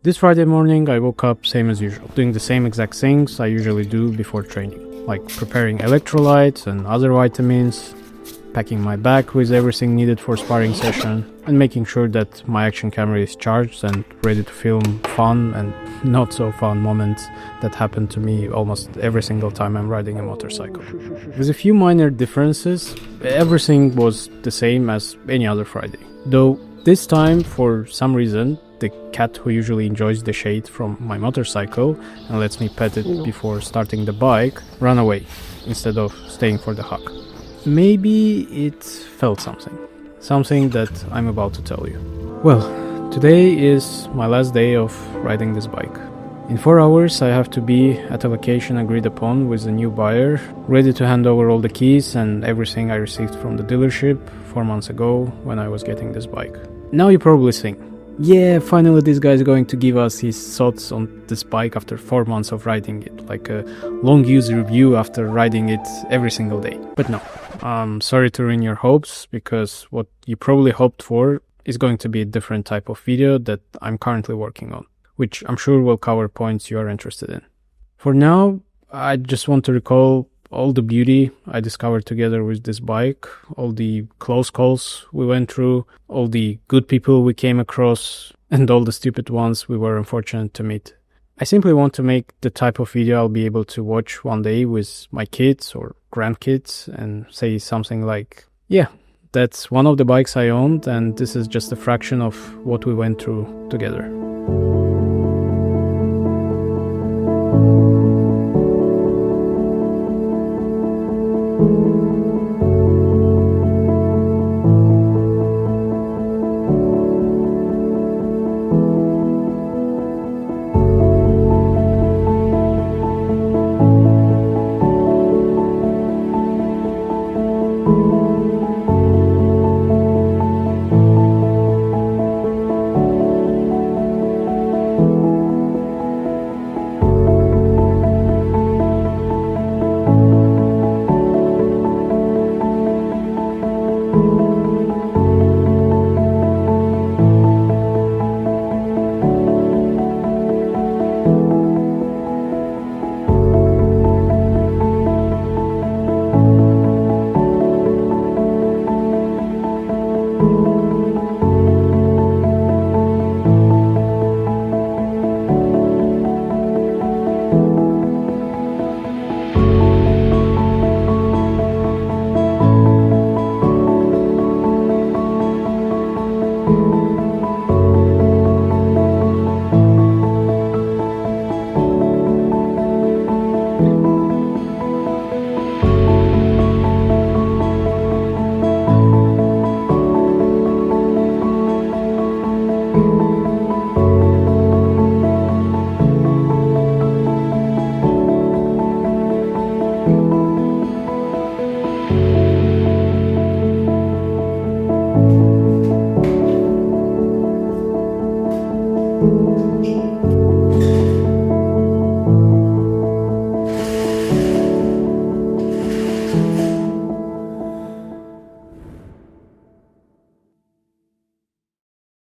This Friday morning I woke up same as usual, doing the same exact things I usually do before training, like preparing electrolytes and other vitamins, packing my bag with everything needed for sparring session, and making sure that my action camera is charged and ready to film fun and not so fun moments that happen to me almost every single time I'm riding a motorcycle. With a few minor differences, everything was the same as any other Friday. Though this time, for some reason, the cat who usually enjoys the shade from my motorcycle and lets me pet it before starting the bike ran away instead of staying for the hug. Maybe it felt something that I'm about to tell you. Well, today is my last day of riding this bike. In 4 hours I have to be at a location agreed upon with a new buyer, ready to hand over all the keys and everything I received from the dealership 4 months ago when I was getting this bike. Now you probably think, yeah, finally this guy is going to give us his thoughts on this bike after 4 months of riding it, like a long use review after riding it every single day. But no, I'm sorry to ruin your hopes, because what you probably hoped for is going to be a different type of video that I'm currently working on, which I'm sure will cover points you are interested in. For now, I just want to recall all the beauty I discovered together with this bike, all the close calls we went through, all the good people we came across, and all the stupid ones we were unfortunate to meet. I simply want to make the type of video I'll be able to watch one day with my kids or grandkids and say something like, yeah, that's one of the bikes I owned and this is just a fraction of what we went through together.